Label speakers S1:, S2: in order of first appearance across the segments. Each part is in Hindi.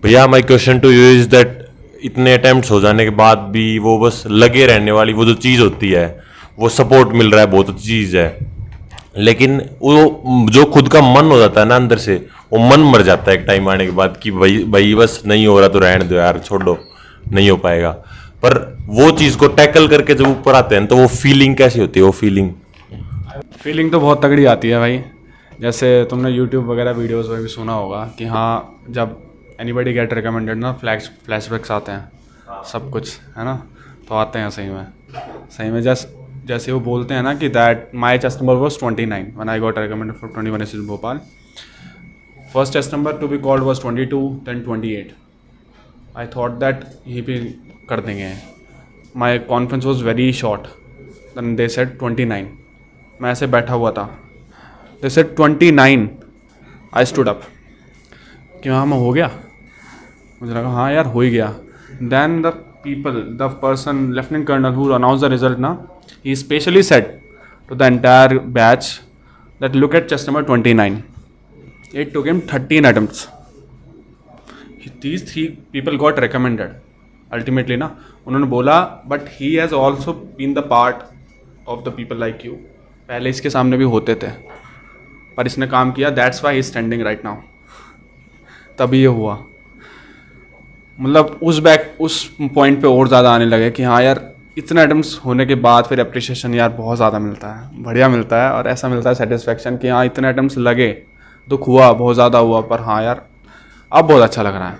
S1: भैया my question to you is that इतने अटेम्प्ट्स हो जाने के बाद भी वो बस लगे रहने वाली वो जो चीज़ होती है, वो सपोर्ट मिल रहा है, बहुत अच्छी चीज़ है, लेकिन वो जो खुद का मन हो जाता है ना अंदर से, वो मन मर जाता है एक टाइम आने के बाद कि भाई भाई बस नहीं हो रहा तो रहने दो यार, छोड़ दो, नहीं हो पाएगा। पर वो चीज़ को टैकल करके जब ऊपर आते हैं तो वो फीलिंग कैसी होती है? वो
S2: फीलिंग तो बहुत तगड़ी आती है भाई। जैसे तुमने यूट्यूब वगैरह वीडियोस में भी सुना होगा कि हाँ, जब एनीबॉडी गेट रिकमेंडेड ना, फ्लैशबैक्स आते हैं, सब कुछ है ना, तो आते हैं सही में जैसे वो बोलते हैं ना कि that my test number was 29 when I got recommended for 21 S Bhopal. First test number to be called was 22, then 28। I thought that यहीं पे कर देंगे। My confidence was very short, then they said 29। मैं ऐसे बैठा हुआ था, they said 29। I stood up कि हाँ मैं हो गया, मुझे लगा हाँ यार हो ही गया। Then the person lieutenant colonel who announce the result ना, he specially said to the entire batch that look at chest number 29. It took him 13 attempts. These 3 people got recommended ultimately ना, उन्होंने बोला but he has also been the part of the people like you, पहले इसके सामने भी होते थे पर इसने काम किया, that's why he is standing right now। तभी ये हुआ। मतलब उस पॉइंट पे और ज़्यादा आने लगे कि हाँ यार, इतने अटेम्प्ट्स होने के बाद फिर अप्रिशिएशन यार बहुत ज़्यादा मिलता है, बढ़िया मिलता है। और ऐसा मिलता है सेटिस्फेक्शन कि हाँ इतने अटेम्प्ट्स लगे, दुख हुआ बहुत ज़्यादा हुआ, पर हाँ यार अब बहुत अच्छा लग रहा है।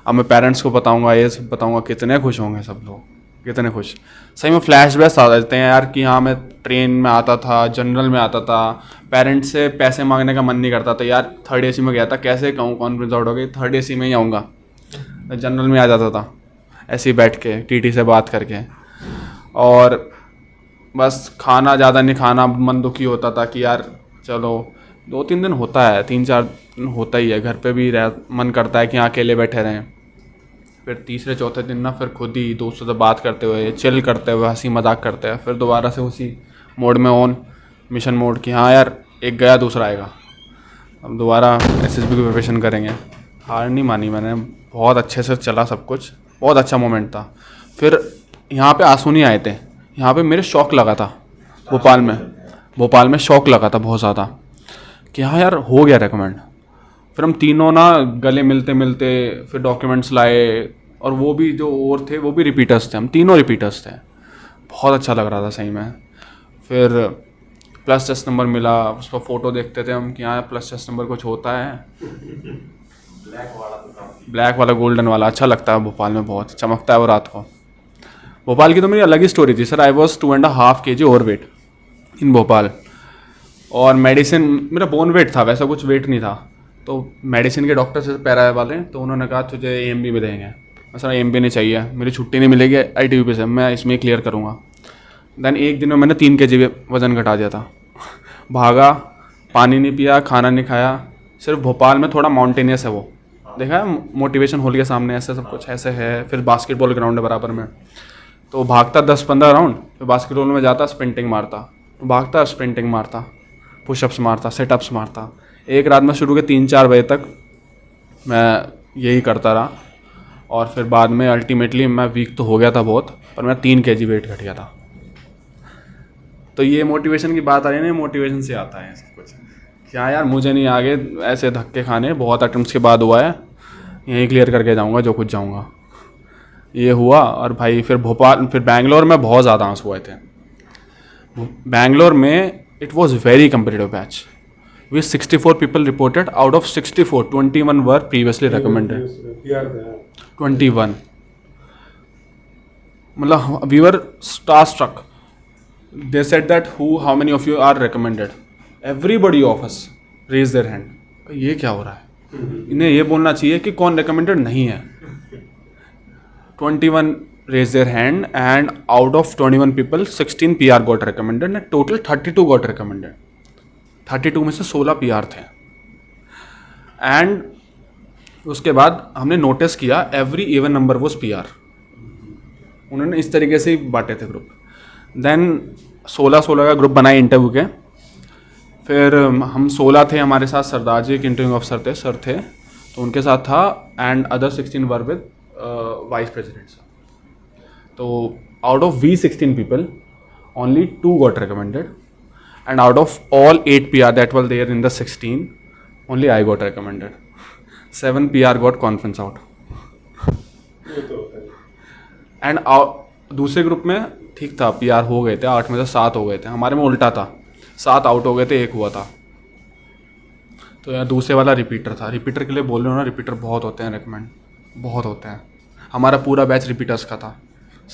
S2: अब मैं पेरेंट्स को बताऊँगा, ये सब बताऊँगा, कितने खुश होंगे सब लोग, कितने खुश। सही में फ्लैशबैक्स आ जाते हैं यार कि हाँ मैं ट्रेन में आता था, जनरल में आता था, पेरेंट्स से पैसे मांगने का मन नहीं करता था यार, 3rd AC में गया था, कैसे कहूँ कॉन्फ्रेंस आउट हो गई, 3rd AC में ही आऊँगा, जनरल में आ जाता था ऐसे ही बैठ के TT से बात करके। और बस खाना ज़्यादा नहीं खाना, मन दुखी होता था कि यार चलो 2-3 दिन होता है, 3-4 दिन होता ही है, घर पे भी मन करता है कि हाँ अकेले बैठे रहें। फिर तीसरे चौथे दिन ना फिर खुद ही दोस्तों से बात करते हुए, चिल करते हुए, हंसी मजाक करते हैं, फिर दोबारा से उसी मोड में ऑन, मिशन मोड कि हाँ यार एक गया दूसरा आएगा, अब दोबारा SSB की प्रिपरेशन करेंगे। हार नहीं मानी मैंने, बहुत अच्छे से चला सब कुछ, बहुत अच्छा मोमेंट था। फिर यहाँ पे आंसू नहीं आए थे, यहाँ पे मेरे शौक लगा था। भोपाल में शौक लगा था बहुत ज़्यादा कि हाँ यार हो गया रिकमेंड। फिर हम तीनों ना गले मिलते मिलते फिर डॉक्यूमेंट्स लाए, और वो भी जो और थे वो भी रिपीटर्स थे, हम तीनों रिपीटर्स थे। बहुत अच्छा लग रहा था सही में। फिर प्लस टेस्ट नंबर मिला, उस पर फ़ोटो देखते थे हम कि हाँ प्लस टेस्ट नंबर कुछ होता है। ब्लैक वाला गोल्डन वाला अच्छा लगता है, भोपाल में बहुत चमकता है वो रात को। भोपाल की तो मेरी अलग ही स्टोरी थी sir. I was 2.5 kg overweight in Bhopal, और मेडिसिन मेरा बोन वेट था, वैसा कुछ वेट नहीं था। तो मेडिसिन के डॉक्टर से पैरा वाले, तो उन्होंने कहा तुझे AMB में देंगे। मैं सर AMB नहीं चाहिए, मेरी छुट्टी नहीं मिलेगी ITBP से, मैं इसमें क्लियर करूँगा। देन एक दिन में मैंने 3 kg वज़न घटा दिया था। भागा, पानी नहीं पिया, खाना नहीं खाया। सिर्फ भोपाल में थोड़ा माउंटेनियस है, वो देखा है मोटिवेशन हॉल के सामने ऐसे सब कुछ ऐसे है, फिर बास्केटबॉल ग्राउंड है बराबर में, तो भागता 10-15 राउंड, फिर बास्केटबॉल में जाता, स्प्रिंटिंग मारता, भागता स्प्रिंटिंग मारता, पुशअप्स मारता, सेटअप्स मारता। एक रात में शुरू के 3-4 बजे तक मैं यही करता रहा, और फिर बाद में अल्टीमेटली मैं वीक तो हो गया था बहुत, पर मैं 3 kg वेट घट गया था। तो ये मोटिवेशन की बात आ रही है ना, मोटिवेशन से आता है सब कुछ। क्या यार मुझे नहीं आगे ऐसे धक्के खाने, बहुत अटेम्प्ट्स के बाद हुआ है, यहीं क्लियर करके जाऊँगा जो कुछ जाऊँगा। ये हुआ। और भाई फिर बैंगलोर में बहुत ज़्यादा आंसू हुए थे। बैंगलोर में it was very competitive batch with 64 people reported, out of 64 21 were previously recommended. 21 मतलब we were star struck. They said that how many of you are recommended, everybody of us raise their hand. ये क्या हो रहा है, इन्हें ये बोलना चाहिए कि कौन रिकमेंडेड नहीं है। 21 raised their hand, and out of 21 people 16 PR got recommended and total 32 got recommended। 32 में से 16 PR थे। एंड उसके बाद हमने नोटिस किया every even number was PR। उन्होंने इस तरीके से ही बांटे थे ग्रुप। देन 16 का ग्रुप बनाए इंटरव्यू के। फिर हम 16 थे, हमारे साथ सरदार जी एक इंटरव्यू अफसर थे, सर थे, तो उनके साथ था, and other 16 were with vice presidents. तो out of we 16 people only 2 got recommended, and out of all 8 PR that were there in the 16, only I got recommended. 7 PR got conference out. And दूसरे ग्रुप में ठीक था, PR हो गए थे, 8 में से 7 हो गए थे. हमारे में उल्टा था, 7 आउट हो गए थे, 1 हुआ था. तो यार दूसरे वाला रिपीटर था. रिपीटर के लिए बोल रहे हो ना, रिपीटर बहुत होते हैं रिकमेंड, बहुत होते हैं. हमारा पूरा बैच रिपीटर्स का था,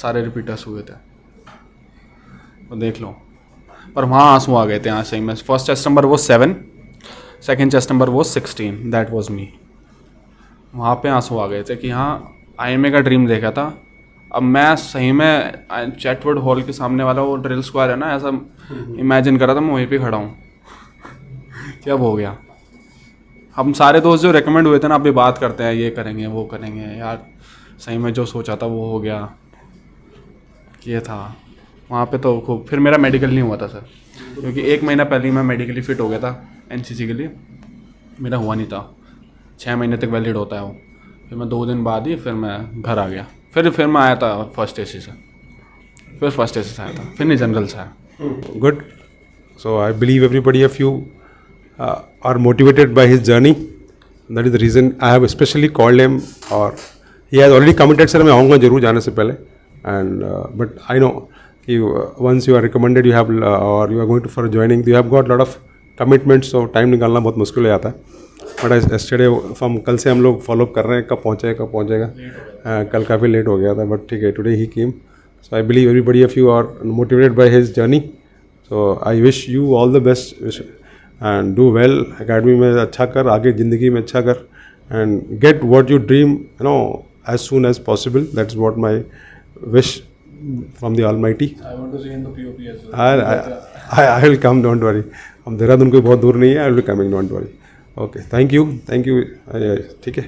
S2: सारे रिपीटर्स हुए थे. तो देख लो, पर वहाँ आंसू आ गए थे. यहाँ सही में फर्स्ट चेस्ट नंबर वो 7, सेकेंड चेस्ट नंबर वो 16, दैट वाज मी. वहाँ पे आंसू आ गए थे कि हाँ IMA का ड्रीम देखा था. अब मैं सही में चैटवर्ड हॉल के सामने वाला वो ड्रिल स्क्वायर है ना, ऐसा इमेजिन करा था मैं वहीं पे खड़ा हूँ. क्या हो गया. हम सारे दोस्त जो रेकमेंड हुए थे ना, अभी बात करते हैं ये करेंगे वो करेंगे. यार सही में जो सोचा था वो हो गया. ये था वहाँ पे तो खूब. फिर मेरा मेडिकल नहीं हुआ था सर, क्योंकि 1 महीना पहले ही मैं मेडिकली फ़िट हो गया था NCC के लिए. मेरा हुआ नहीं था, 6 महीने तक वैलिड होता है वो. फिर मैं 2 दिन बाद ही फिर मैं घर आ गया. फिर मैं आया था फर्स्ट AC से, फिर फर्स्ट AC से आया था, फिर नहीं जनरल से आया.
S3: Good. So I believe everybody of you are motivated by his journey. That is the reason I have especially called him, or he has already committed sir मैं आऊँगा जरूर जाने से पहले. And but I know कि once you are recommended you have or you are going to for joining, you have got lot of commitments, so time निकालना बहुत मुश्किल हो जाता है. बट yesterday from कल से हम लोग फॉलोअप कर रहे हैं कब पहुँचेगा. कल काफ़ी लेट हो गया था, बट ठीक है, today he came. So I believe everybody of you are motivated by his journey. So I wish you all the best and do well. Academy में अच्छा कर, आगे ज़िंदगी में अच्छा कर, and get what you dream as soon as possible. That's what my wish from the Almighty.
S2: I want to see in the POP as well.
S3: I will come, don't worry. हम देहरादून कोई बहुत दूर नहीं है. I will be coming, don't worry. Okay, thank you. ठीक है.